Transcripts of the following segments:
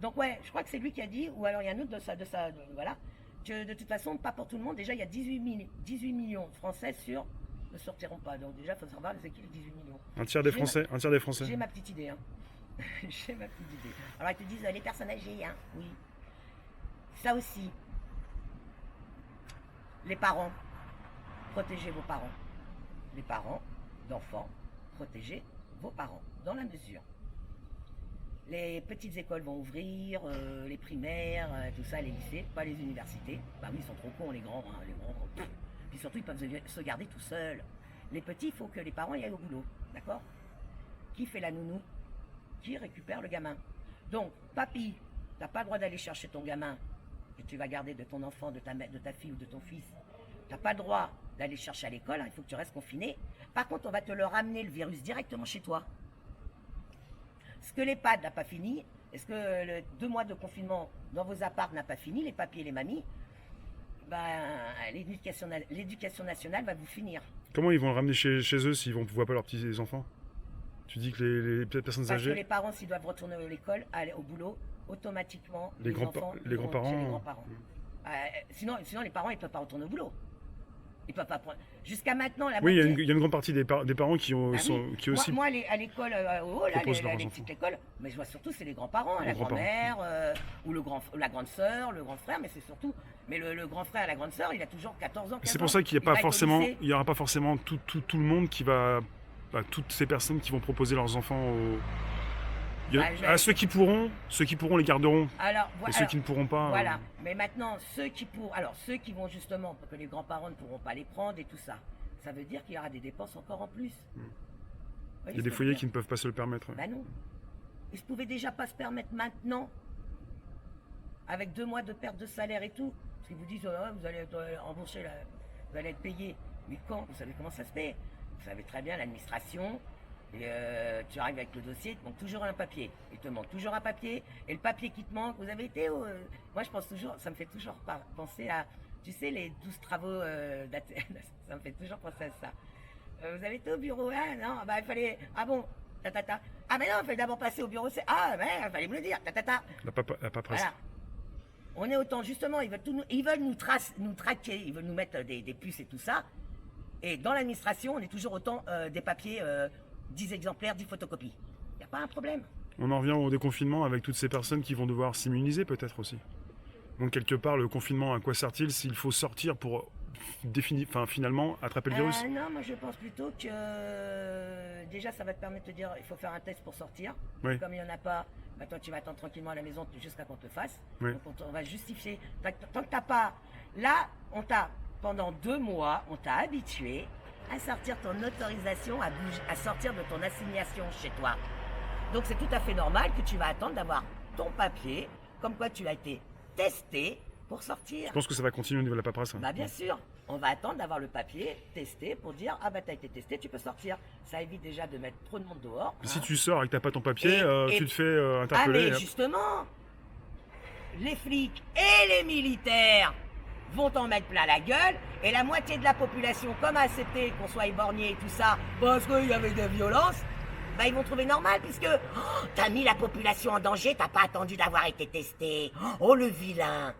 Donc ouais, je crois que c'est lui qui a dit, ou alors il y a un autre voilà, que de toute façon, pas pour tout le monde. Déjà, il y a 18 millions de Français sur ne sortiront pas. Donc déjà, il faut savoir c'est qui les 18 millions. Un tiers des Français, un tiers des Français. J'ai ma petite idée. Hein. J'ai ma petite idée. Alors ils te disent les personnes âgées, hein. Oui. Ça aussi. Les parents, protégez vos parents. Les parents d'enfants, protégez vos parents, dans la mesure. Les petites écoles vont ouvrir, les primaires, tout ça, les lycées, pas les universités. Bah oui, ils sont trop cons, les grands, hein, les grands. Puis surtout, ils peuvent se garder tout seuls. Les petits, il faut que les parents y aillent au boulot, d'accord? Qui fait la nounou? Qui récupère le gamin? Donc, papy, t'as pas le droit d'aller chercher ton gamin que tu vas garder de ton enfant, de ta fille ou de ton fils. T'as pas le droit d'aller chercher à l'école, hein, il faut que tu restes confiné. Par contre, on va te le ramener, le virus, directement chez toi. Ce que l'EHPAD n'a pas fini, est-ce que le 2 mois de confinement dans vos apparts n'a pas fini, les papiers et les mamies, ben, l'éducation nationale va vous finir. Comment ils vont le ramener chez eux s'ils ne voient pas leurs petits enfants? Tu dis que les personnes Parce âgées... que les parents, s'ils doivent retourner à l'école, aller au boulot, automatiquement, les enfants les vont grands-parents... chez les grands-parents. Sinon, les parents, ils ne peuvent pas retourner au boulot. Ils peuvent pas prendre. Jusqu'à maintenant, la Oui, moitié... il y a une grande partie des parents qui, oui. qui aussi... Moi, à l'école, là, les petites écoles, mais je vois surtout, c'est les grands-parents, la grand-mère, ou la grande sœur, le grand frère, mais c'est surtout... Mais le grand frère et la grande sœur, il a toujours 14 ans, 15 ans. C'est pour ça qu'il n'y aura pas forcément tout le monde qui va... toutes ces personnes qui vont proposer leurs enfants ceux qui pourront les garderont. Et ceux qui ne pourront pas... Voilà. Mais maintenant, ceux qui vont justement, parce que les grands-parents ne pourront pas les prendre et tout ça, ça veut dire qu'il y aura des dépenses encore en plus. Il y a des foyers qui ne peuvent pas se le permettre. Ben non. Ils ne pouvaient déjà pas se permettre maintenant, avec 2 mois de perte de salaire et tout. Parce qu'ils vous disent, vous allez être embauché, là, vous allez être payé. Mais quand? Vous savez comment ça se fait? Vous savez très bien, l'administration, tu arrives avec le dossier, il te manque toujours un papier. Il te manque toujours un papier. Et le papier qui te manque, vous avez été... moi, je pense toujours, ça me fait toujours penser à, tu sais, les 12 travaux ça me fait toujours penser à ça. Vous avez été au bureau, hein? Non, bah il fallait... Ah bon, tatata. Ah mais non, il fallait d'abord passer au bureau, ah mais il fallait me le dire, tatata. La paperasse. Voilà. On est autant, justement, ils veulent nous traquer, ils veulent nous mettre des puces et tout ça. Et dans l'administration, on est toujours autant des papiers, 10 exemplaires, 10 photocopies. Il n'y a pas un problème. On en revient au déconfinement avec toutes ces personnes qui vont devoir s'immuniser peut-être aussi. Donc quelque part, le confinement, à quoi sert-il s'il faut sortir pour finalement attraper le virus? Non, moi je pense plutôt que déjà ça va te permettre de dire il faut faire un test pour sortir. Oui. Comme il n'y en a pas, bah, toi tu vas attendre tranquillement à la maison jusqu'à qu'on te le fasse. Oui. Donc on va justifier. Tant que t'as pas... Là, pendant 2 mois, on t'a habitué à sortir ton autorisation à sortir de ton assignation chez toi. Donc c'est tout à fait normal que tu vas attendre d'avoir ton papier, comme quoi tu as été testé pour sortir. Je pense que ça va continuer au niveau de la paperasse. Bah bien sûr, on va attendre d'avoir le papier testé pour dire ah bah t'as été testé, tu peux sortir. Ça évite déjà de mettre trop de monde dehors. Si tu sors et que t'as pas ton papier, tu te fais interpeller. Ah mais justement, les flics et les militaires vont t'en mettre plein la gueule, et la moitié de la population, comme a accepté qu'on soit éborgné et tout ça, parce qu'il y avait des violences, bah ils vont trouver normal, puisque t'as mis la population en danger, t'as pas attendu d'avoir été testé. Oh le vilain.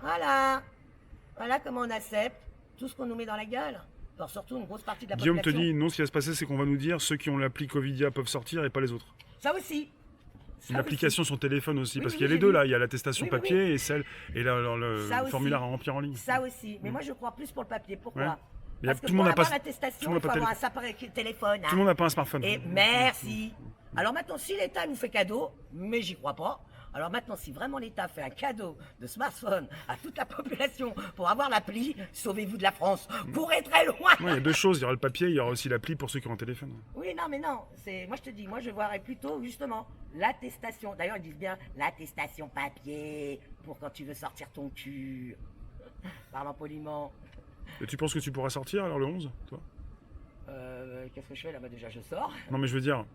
Voilà comment on accepte tout ce qu'on nous met dans la gueule. Alors, surtout une grosse partie de la Guillaume population. te dit, non, ce qui va se passer, c'est qu'on va nous dire ceux qui ont l'appli Covidia peuvent sortir et pas les autres. Ça aussi. Une application sur téléphone aussi, Oui, parce oui, qu'il y a les j'ai deux vu. là, il y a l'attestation Oui, papier et le Ça aussi. formulaire à remplir en ligne. Ça aussi. Mais moi, je crois plus pour le papier. Pourquoi? Ouais. Parce que tout le monde pour n'a pas avoir l'attestation, il faut avoir un appareil téléphone. Tout le monde n'a pas un smartphone. Et merci. Alors maintenant, si l'État nous fait cadeau, mais j'y crois pas, alors maintenant, si vraiment l'État fait un cadeau de smartphone à toute la population pour avoir l'appli, sauvez-vous de la France, courez très loin. Il y a deux choses, il y aura le papier, il y aura aussi l'appli pour ceux qui ont un téléphone. Oui, non, mais non, moi je te dis, moi je verrais plutôt justement l'attestation. D'ailleurs, ils disent bien l'attestation papier pour quand tu veux sortir ton cul. Parlant poliment. Et tu penses que tu pourras sortir alors le 11, toi? Qu'est-ce que je fais là? Bah déjà je sors. Non mais je veux dire,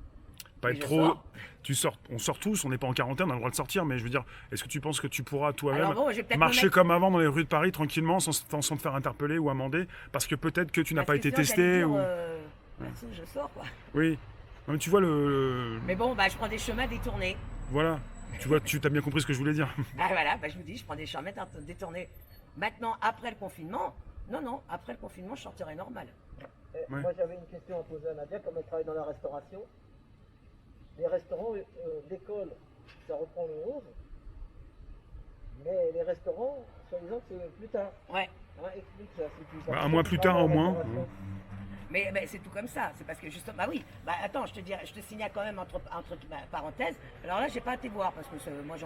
pas Et être je trop... sors. Tu sors, on sort tous, on n'est pas en quarantaine, on a le droit de sortir, mais je veux dire, est-ce que tu penses que tu pourras toi-même Alors bon, je vais peut-être marcher me mettre- comme avant dans les rues de Paris tranquillement sans te faire interpeller ou amender parce que peut-être que tu n'as pas Parce que été sinon, j'allais testé dire, ou... merci, je sors quoi. Oui. Non, mais tu vois le... Mais bon, bah je prends des chemins détournés. Voilà. Tu vois, tu as bien compris ce que je voulais dire. Ah voilà, je vous dis, je prends des chemins détournés. Maintenant, après le confinement, non, après le confinement, je sortirai normal. Moi, j'avais une question à poser à Nadia, comme elle travaille dans la restauration. Les restaurants, l'école, ça reprend le 11. Mais les restaurants, soi-disant, c'est plus tard. Ouais. Explique ça. Un mois plus tard, au moins. Mais c'est tout comme ça, c'est parce que justement, oui, attends, je te signale quand même entre parenthèses, alors là j'ai pas été voir parce que moi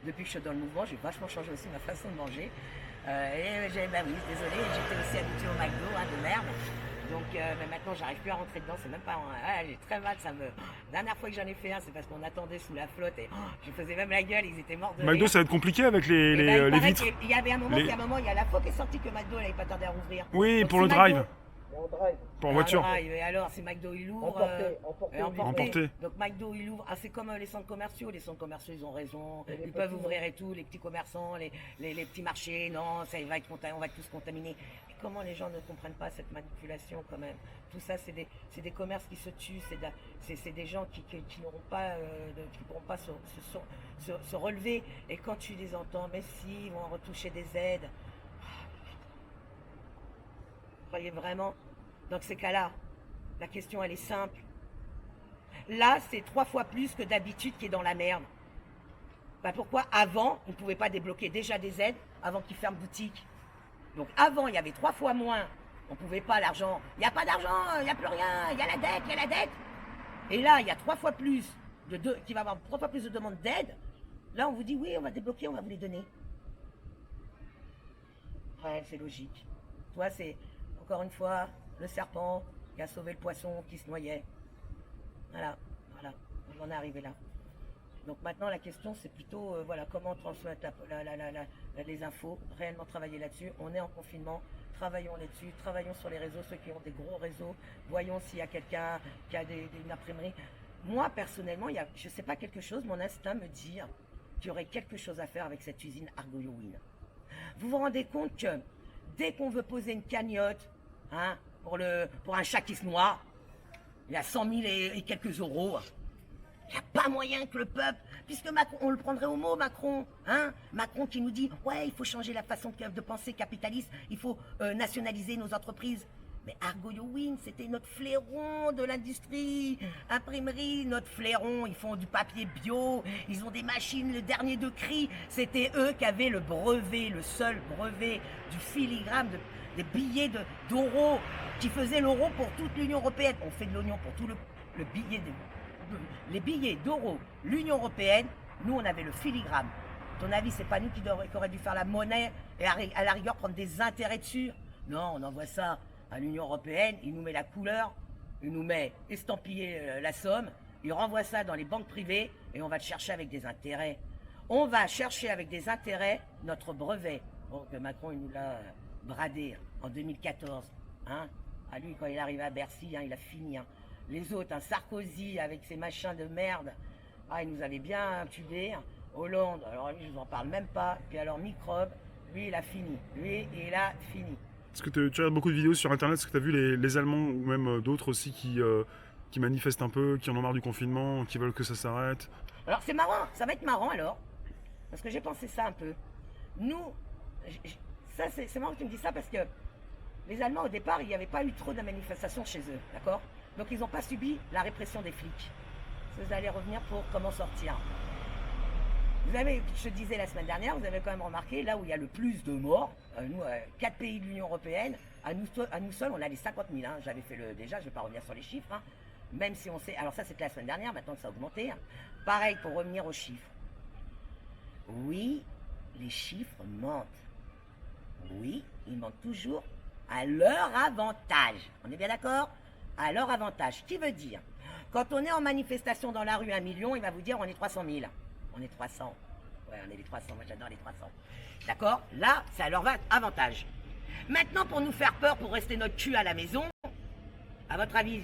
depuis que je suis dans le mouvement, j'ai vachement changé aussi ma façon de manger. Oui, désolé, j'étais aussi habituée au McDo, de merde. Donc mais maintenant j'arrive plus à rentrer dedans, c'est même pas. J'ai très mal, La dernière fois que j'en ai fait un, c'est parce qu'on attendait sous la flotte et je faisais même la gueule, ils étaient morts de rire. McDo, ça va être compliqué avec les vitres. Il y avait un moment, il y a la fois qui est sortie que McDo n'avait pas tardé à rouvrir. Oui, donc, pour le drive. En drive. Pour en voiture. Et alors, c'est McDo, il ouvre. Emporté. Donc McDo, il ouvre. C'est comme les centres commerciaux. Les centres commerciaux, ils ont raison. Ils peuvent ouvrir et tout. Les petits commerçants, les petits marchés, non, on va être tous contaminés. Et comment les gens ne comprennent pas cette manipulation quand même? Tout ça, c'est des commerces qui se tuent. C'est des gens qui n'auront pas, qui pourront pas se relever. Et quand tu les entends, mais si, ils vont retoucher des aides. Croyez vraiment? Dans ces cas-là, la question elle est simple. Là, c'est 3 fois plus que d'habitude qui est dans la merde. Pourquoi avant, on ne pouvait pas débloquer déjà des aides avant qu'ils ferment boutique? Donc avant, il y avait 3 fois moins. On ne pouvait pas l'argent. Il n'y a pas d'argent, il n'y a plus rien, il y a la dette. Et là, il y a 3 fois plus qui va avoir 3 fois plus de demandes d'aide. Là, on vous dit oui, on va débloquer, on va vous les donner. Ouais, c'est logique. Toi, c'est encore une fois le serpent qui a sauvé le poisson qui se noyait. Voilà, on en est arrivé là. Donc maintenant la question c'est plutôt comment transmettre les infos, réellement travailler là-dessus. On est en confinement, travaillons là-dessus, travaillons sur les réseaux, ceux qui ont des gros réseaux, voyons s'il y a quelqu'un qui a une imprimerie. Moi personnellement, je ne sais pas quelque chose, mon instinct me dit qu'il y aurait quelque chose à faire avec cette usine Argoyo-Wind. Vous vous rendez compte que dès qu'on veut poser une cagnotte, pour un chat qui se noie, il y a 100 000 et quelques euros. Il n'y a pas moyen que le peuple, puisque Macron, on le prendrait au mot, Macron, Macron qui nous dit, ouais, il faut changer la façon de penser capitaliste, il faut nationaliser nos entreprises. Mais Argoyo-Wind, c'était notre flairon de l'industrie, imprimerie, notre flairon, ils font du papier bio, ils ont des machines, le dernier de cri, c'était eux qui avaient le brevet, le seul brevet du filigrane, des billets d'euros, qui faisaient l'euro pour toute l'Union européenne. On fait de l'oignon pour tout le billet, les billets d'euros, l'Union européenne, nous on avait le filigrane. À ton avis, c'est pas nous qui aurions dû faire la monnaie et à la rigueur prendre des intérêts dessus? Non, on envoie ça à l'Union européenne, il nous met la couleur, il nous met estampillé la somme, il renvoie ça dans les banques privées et on va le chercher avec des intérêts. On va chercher avec des intérêts notre brevet. Bon, que Macron il nous l'a bradé en 2014. À lui, quand il arrive à Bercy, il a fini. Les autres, Sarkozy avec ses machins de merde, il nous avait bien tubé. Hollande, alors lui, je vous en parle même pas. Puis alors Microbe, lui, il a fini. Est-ce que tu regardes beaucoup de vidéos sur Internet? Est-ce que tu as vu les Allemands ou même d'autres aussi qui manifestent un peu, qui en ont marre du confinement, qui veulent que ça s'arrête? Alors c'est marrant, ça va être marrant alors. Parce que j'ai pensé ça un peu. Nous, c'est marrant que tu me dis ça parce que les Allemands au départ, il n'y avait pas eu trop de manifestations chez eux, d'accord? Donc ils n'ont pas subi la répression des flics. Vous allez revenir pour comment sortir. Vous avez, je disais la semaine dernière, vous avez quand même remarqué, là où il y a le plus de morts, nous, 4 pays de l'Union européenne, à nous seuls, on a les 50 000. J'avais fait déjà, je ne vais pas revenir sur les chiffres, même si on sait, alors ça c'était la semaine dernière, maintenant que ça a augmenté. Pareil, pour revenir aux chiffres. Oui, les chiffres mentent. Oui, ils mentent toujours à leur avantage. On est bien d'accord? À leur avantage. Ce qui veut dire, quand on est en manifestation dans la rue 1 million, il va vous dire on est 300 000. On est 300. Ouais, on est les 300. Moi, j'adore les 300. D'accord? Là, c'est à leur avantage. Maintenant, pour nous faire peur, pour rester notre cul à la maison, à votre avis,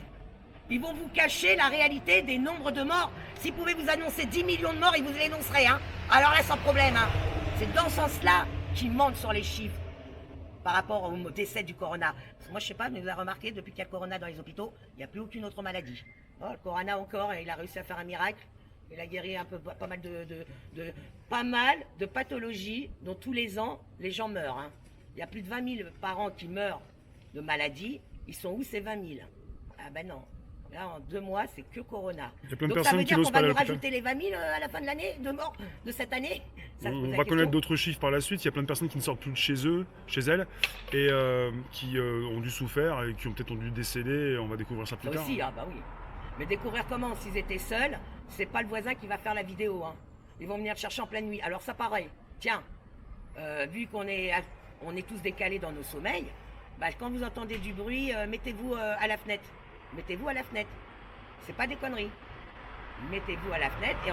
ils vont vous cacher la réalité des nombres de morts. S'ils pouvaient vous annoncer 10 millions de morts, ils vous l'énonceraient. Alors là, sans problème. C'est dans ce sens-là qu'ils mentent sur les chiffres par rapport au décès du corona. Parce que moi, je sais pas, mais vous avez remarqué, depuis qu'il y a le corona dans les hôpitaux, il n'y a plus aucune autre maladie. Oh, le corona encore, il a réussi à faire un miracle. Il a guéri un peu, pas mal de pathologies dont tous les ans, les gens meurent. Hein. Il y a plus de 20 000 parents qui meurent de maladies. Ils sont où ces 20 000? Ah ben non. Là, en 2 mois, c'est que Corona. Il y a plein de Donc ça personnes veut qui dire n'osent qu'on pas va aller nous à l'hôpital. rajouter les 20 000 à la fin de l'année, de morts de cette année? On va connaître d'autres chiffres par la suite. Il y a plein de personnes qui ne sortent plus de chez eux, chez elles, et qui ont dû souffrir et qui ont peut-être dû décéder. Et on va découvrir ça plus Ça tard. aussi, ah bah oui. Mais découvrir comment, s'ils étaient seuls, c'est pas le voisin qui va faire la vidéo. Hein. Ils vont venir chercher en pleine nuit. Alors ça pareil, tiens, vu qu'on est tous décalés dans nos sommeils, bah, quand vous entendez du bruit, mettez-vous à la fenêtre. Mettez-vous à la fenêtre. C'est pas des conneries. Mettez-vous à la fenêtre et